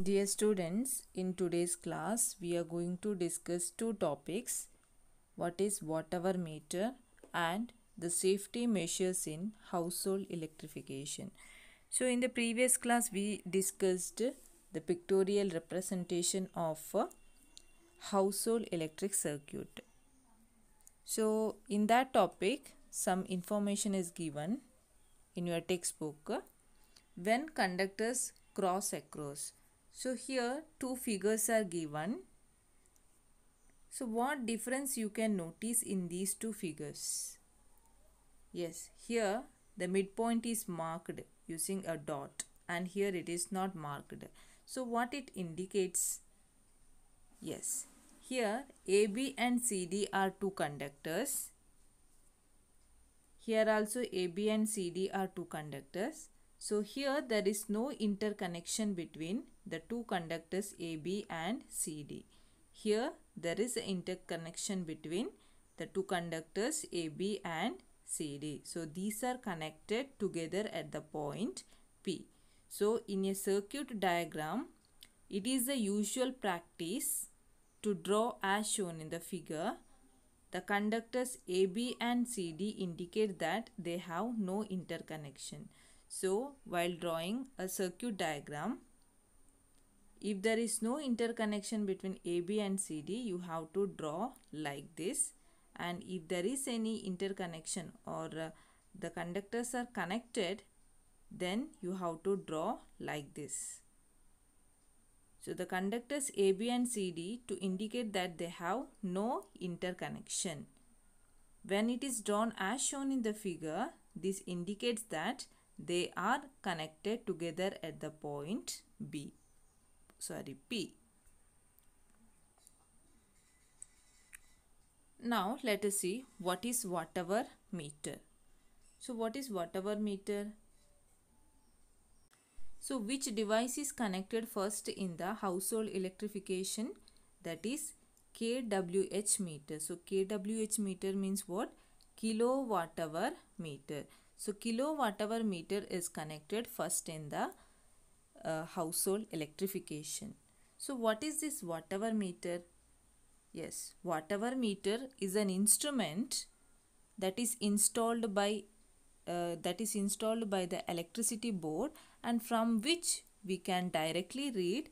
Dear students, in today's class we are going to discuss two topics. What is watt-hour meter and the safety measures in household electrification. So in the previous class we discussed the pictorial representation of a household electric circuit. So in that topic some information is given in your textbook. When conductors cross across. So here two figures are given. So what difference you can notice in these two figures? Yes, here the midpoint is marked using a dot and here it is not marked. So what it indicates? Yes, here AB and CD are two conductors. Here also AB and CD are two conductors. So here there is no interconnection between the two conductors AB and CD. Here there is an interconnection between the two conductors AB and CD. So these are connected together at the point P. So in a circuit diagram, it is the usual practice to draw as shown in the figure. The conductors AB and CD indicate that they have no interconnection. So, while drawing a circuit diagram, if there is no interconnection between AB and CD, you have to draw like this. And if there is any interconnection or the conductors are connected, then you have to draw like this. So the conductors AB and CD to indicate that they have no interconnection. When it is drawn as shown in the figure, this indicates that they are connected together at the point P. Now let us see what is watt-hour meter. So what is watt-hour meter? So which device is connected first in the household electrification? That is kWh meter. So kWh meter means what? Kilowatt-hour meter. So kilowatt-hour meter is connected first in the household electrification. So what is this watt-hour meter? Yes, watt-hour meter is an instrument that is installed by the electricity board and from which we can directly read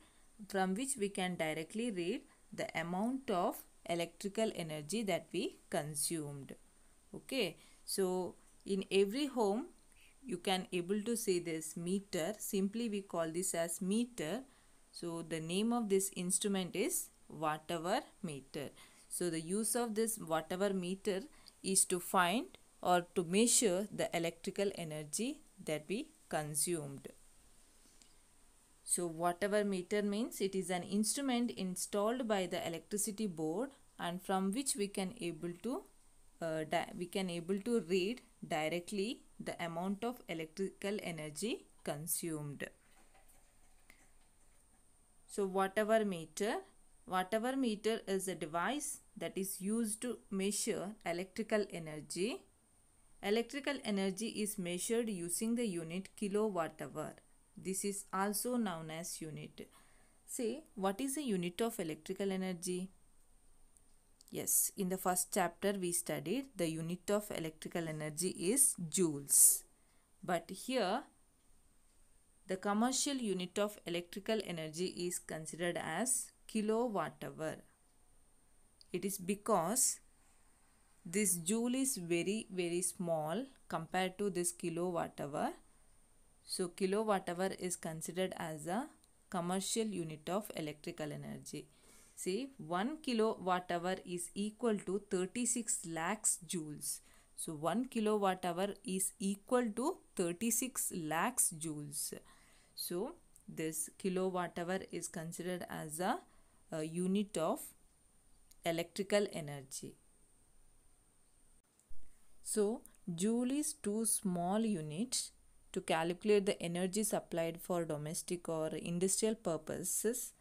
the amount of electrical energy that we consumed. Okay, so in every home you can able to see this meter. Simply we call this as meter. So the name of this instrument is watt-hour meter. So the use of this watt-hour meter is to find or to measure the electrical energy that we consumed. So watt-hour meter means it is an instrument installed by the electricity board and from which we can able to read directly the amount of electrical energy consumed. So watt-hour meter is a device that is used to measure electrical energy. Electrical energy is measured using the unit kilowatt-hour. This is also known as unit. Say, what is the unit of electrical energy? Yes, in the first chapter we studied the unit of electrical energy is joules. But here, the commercial unit of electrical energy is considered as kilowatt-hour. It is because this joule is very small compared to this kilowatt-hour. So kilowatt-hour is considered as a commercial unit of electrical energy. See, 1 kilowatt-hour is equal to 36 lakhs joules. So 1 kilowatt-hour is equal to 36 lakhs joules. So this kilowatt-hour is considered as a unit of electrical energy. So joule is too small unit to calculate the energy supplied for domestic or industrial purposes.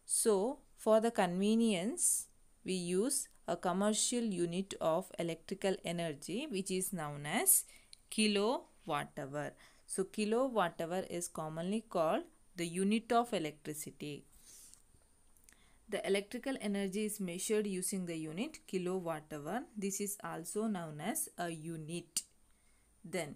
So for the convenience, we use a commercial unit of electrical energy which is known as kilowatt-hour. So kilowatt hour is commonly called the unit of electricity. The electrical energy is measured using the unit kilowatt hour. This is also known as a unit. Then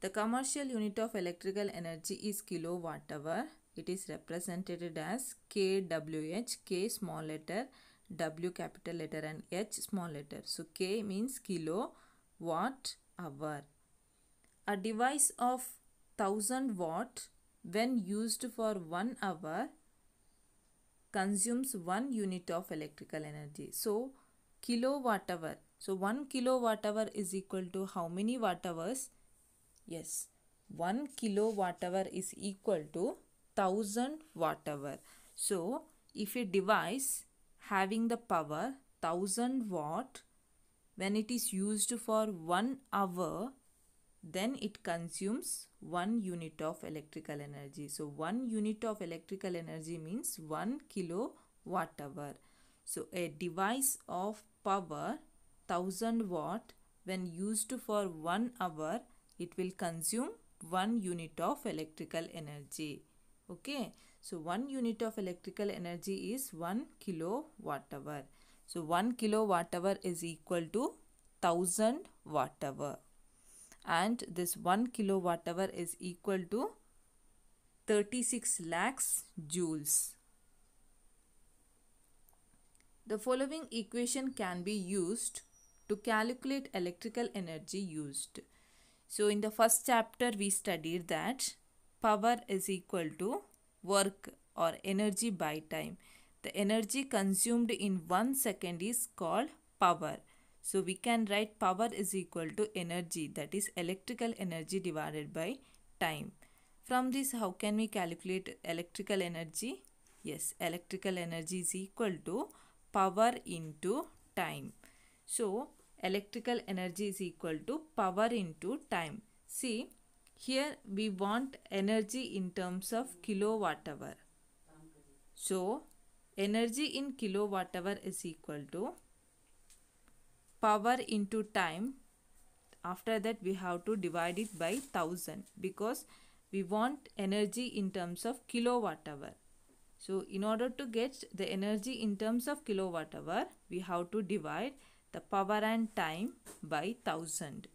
the commercial unit of electrical energy is kilowatt hour. It is represented as kWh, K small letter, W capital letter and H small letter. So K means kilowatt hour. A device of 1000 watt when used for 1 hour consumes 1 unit of electrical energy. So kilowatt hour. So 1 kilowatt hour is equal to how many watt hours? Yes, 1 kilowatt hour is equal to 1000 watt hour. So if a device having the power 1000 watt, when it is used for 1 hour, then it consumes 1 unit of electrical energy. So 1 unit of electrical energy means 1 kilowatt hour. So a device of power 1000 watt when used for 1 hour, it will consume 1 unit of electrical energy. Okay, so 1 unit of electrical energy is 1 kilowatt hour. So 1 kilowatt hour is equal to 1000 watt hour. And this 1 kilowatt hour is equal to 36 lakhs joules. The following equation can be used to calculate electrical energy used. So in the first chapter we studied that power is equal to work or energy by time. The energy consumed in 1 second is called power. So we can write power is equal to energy, that is electrical energy divided by time. From this, how can we calculate electrical energy? Yes, electrical energy is equal to power into time. So electrical energy is equal to power into time. See, here we want energy in terms of kilowatt hour. So energy in kilowatt hour is equal to power into time. After that we have to divide it by 1000 because we want energy in terms of kilowatt hour. So in order to get the energy in terms of kilowatt hour, we have to divide the power and time by 1000.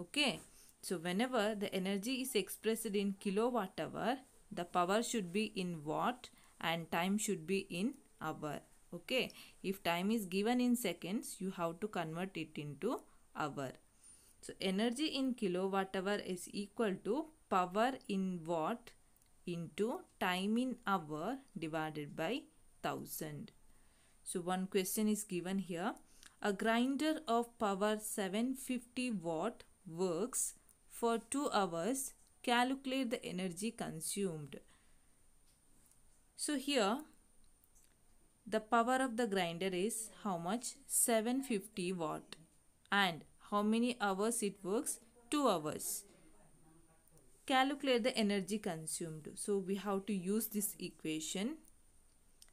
Okay, so whenever the energy is expressed in kilowatt hour, the power should be in watt and time should be in hour. Okay, if time is given in seconds, you have to convert it into hour. So energy in kilowatt hour is equal to power in watt into time in hour divided by 1000. So one question is given here. A grinder of power 750 watt works for 2 hours. Calculate the energy consumed. So here the power of the grinder is how much? 750 watt. And how many hours it works? 2 hours. Calculate the energy consumed. So we have to use this equation.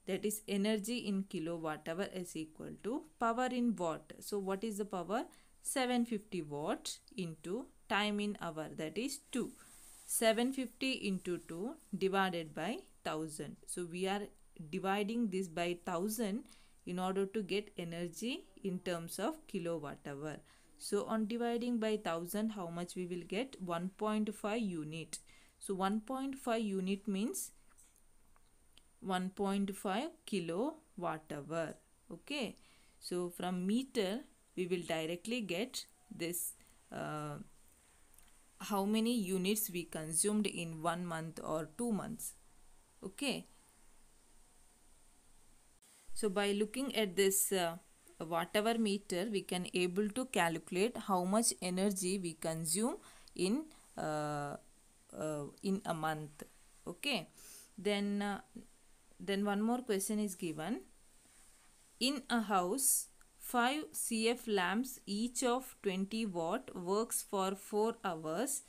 That is energy in kilowatt hour is equal to power in watt. So what is the power? 750 watt into time in hour, that is 2. 750 into 2 divided by 1000. So we are dividing this by 1000 in order to get energy in terms of kilowatt hour. So on dividing by 1000, how much we will get? 1.5 unit. So 1.5 unit means 1.5 kilowatt hour. Okay, so from meter we will directly get this how many units we consumed in 1 month or 2 months. Okay, so by looking at this watt hour meter, we can able to calculate how much energy we consume in a month. Okay, then one more question is given. In a house, 5 CF lamps each of 20 watt works for 4 hours.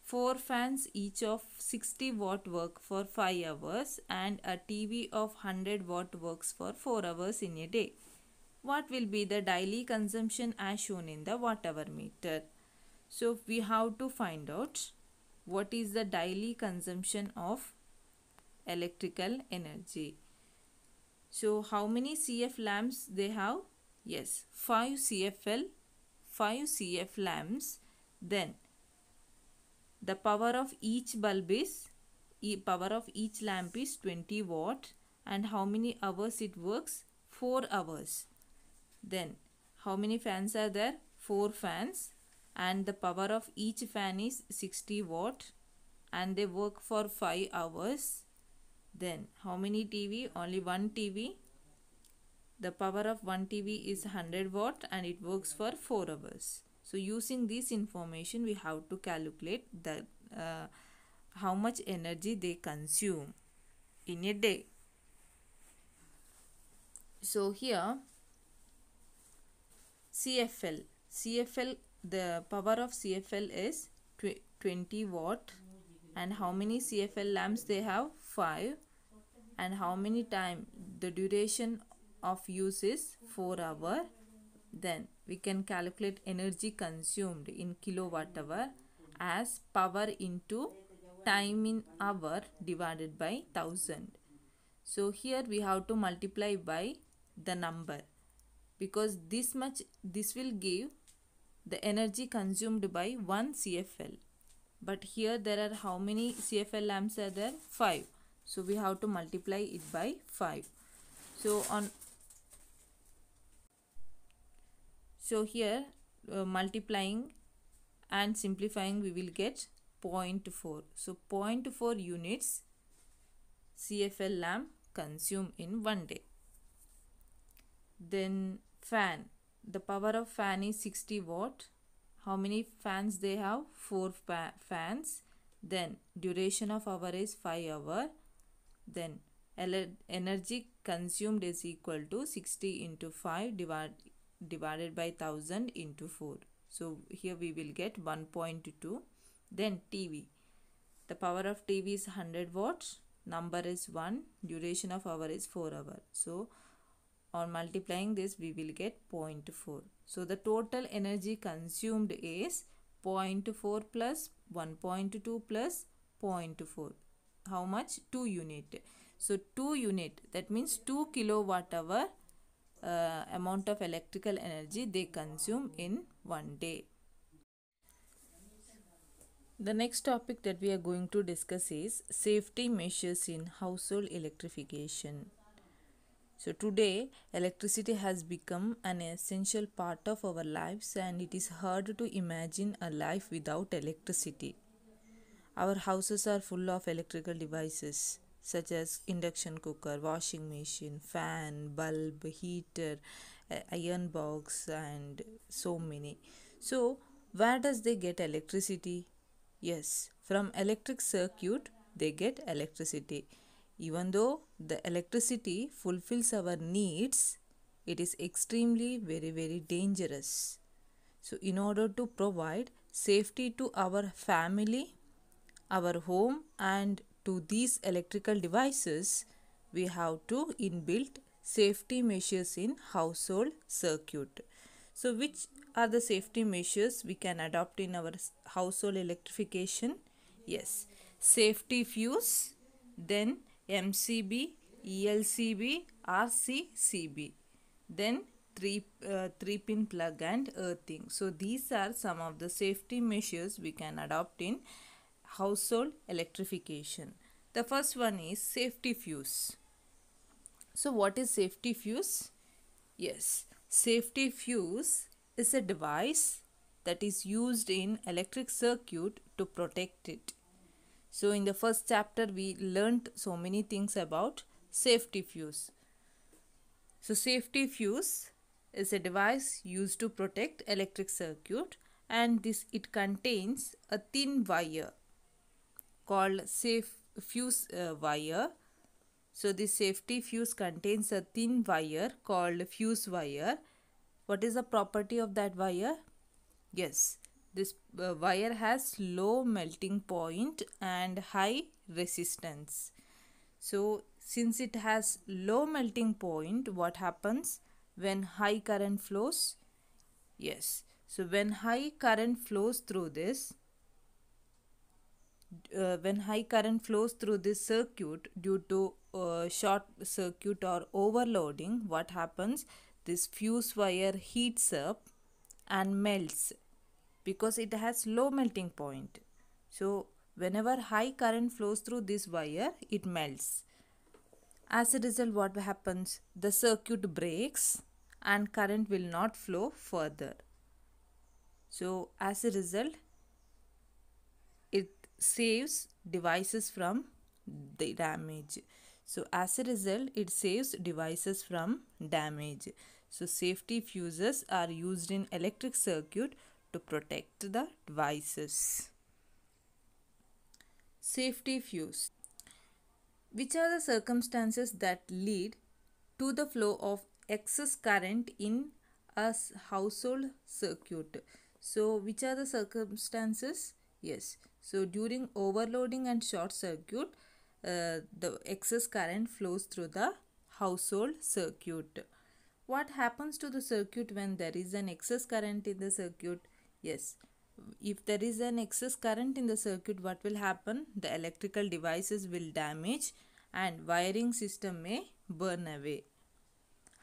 4 fans each of 60 watt work for 5 hours and a TV of 100 watt works for 4 hours in a day. What will be the daily consumption as shown in the watt hour meter? So we have to find out what is the daily consumption of electrical energy. So how many CF lamps they have? Yes, 5 CF lamps. Then the power of each bulb is, power of each lamp is 20 watt. And how many hours it works? 4 hours. Then how many fans are there? 4 fans. And the power of each fan is 60 watt. And they work for 5 hours. Then how many TV? Only one TV. The power of one TV is 100 watt and it works for 4 hours. So using this information, we have to calculate the how much energy they consume in a day. So here CFL, the power of CFL is 20 watt. And how many CFL lamps they have? 5. And how many time? The duration of use is 4 hours. Then we can calculate energy consumed in kilowatt hour as power into time in hour divided by 1000. So here we have to multiply by the number, because this will give the energy consumed by 1 CFL. But here there are how many CFL lamps are there? 5. So we have to multiply it by 5. So here multiplying and simplifying, we will get 0.4. So 0.4 units CFL lamp consume in one day. Then fan, the power of fan is 60 watt. How many fans they have? 4 fans. Then duration of hour is 5 hours. Then energy consumed is equal to 60 into 5 divided by 1000 into 4. So here we will get 1.2. Then TV, the power of TV is 100 watts. Number is 1. Duration of hour is 4 hours. So on multiplying this, we will get 0.4. So the total energy consumed is 0.4 plus 1.2 plus 0.4. How much? 2 unit. So 2 unit, that means 2 kilowatt hour amount of electrical energy they consume in one day. The next topic that we are going to discuss is safety measures in household electrification. So today, electricity has become an essential part of our lives, and it is hard to imagine a life without electricity. Our houses are full of electrical devices such as induction cooker, washing machine, fan, bulb, heater, iron box, and so many. So where does they get electricity? Yes, from electric circuit they get electricity. Even though the electricity fulfills our needs, it is extremely very dangerous. So in order to provide safety to our family, our home, and to these electrical devices, we have to inbuilt safety measures in household circuit. So which are the safety measures we can adopt in our household electrification? Yes, safety fuse, then MCB, ELCB, RCCB, then 3-pin plug and earthing. So these are some of the safety measures we can adopt in household electrification. The first one is safety fuse. So what is safety fuse? Yes, safety fuse is a device that is used in electric circuit to protect it. So in the first chapter we learnt so many things about safety fuse. So safety fuse is a device used to protect electric circuit, and it contains a thin wire called safe fuse wire. So this safety fuse contains a thin wire called fuse wire. What is the property of that wire? Yes, this wire has low melting point and high resistance. So since it has low melting point, what happens when high current flows? Yes, so when high current flows through this, when high current flows through this circuit due to short circuit or overloading, what happens? This fuse wire heats up and melts because it has low melting point. So whenever high current flows through this wire, it melts. As a result, what happens? The circuit breaks and current will not flow further. So as a result, it saves devices from the damage. So as a result, it saves devices from damage. So safety fuses are used in electric circuit to protect the devices. Safety fuse. Which are the circumstances that lead to the flow of excess current in a household circuit? So which are the circumstances? Yes. So during overloading and short circuit, the excess current flows through the household circuit. What happens to the circuit when there is an excess current in the circuit? Yes. If there is an excess current in the circuit, what will happen? The electrical devices will damage and wiring system may burn away.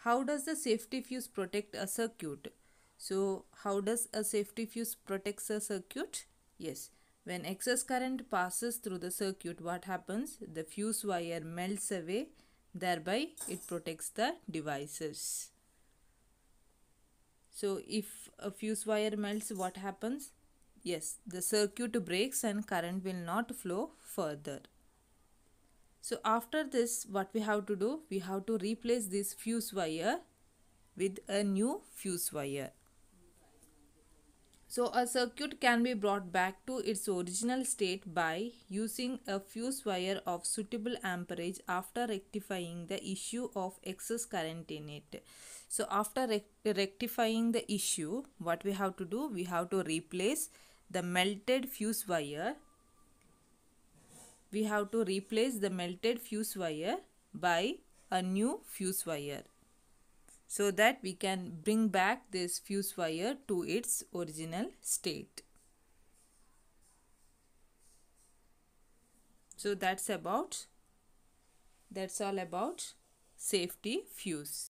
How does the safety fuse protect a circuit? So how does a safety fuse protect a circuit? Yes, when excess current passes through the circuit, what happens? The fuse wire melts away, thereby it protects the devices. So if a fuse wire melts, what happens? Yes, the circuit breaks and current will not flow further. So after this, what we have to do? We have to replace this fuse wire with a new fuse wire. So a circuit can be brought back to its original state by using a fuse wire of suitable amperage after rectifying the issue of excess current in it. So after rectifying the issue, what we have to do? We have to replace the melted fuse wire. We have to replace the melted fuse wire by a new fuse wire, so that we can bring back this fuse wire to its original state. So that's all about safety fuse.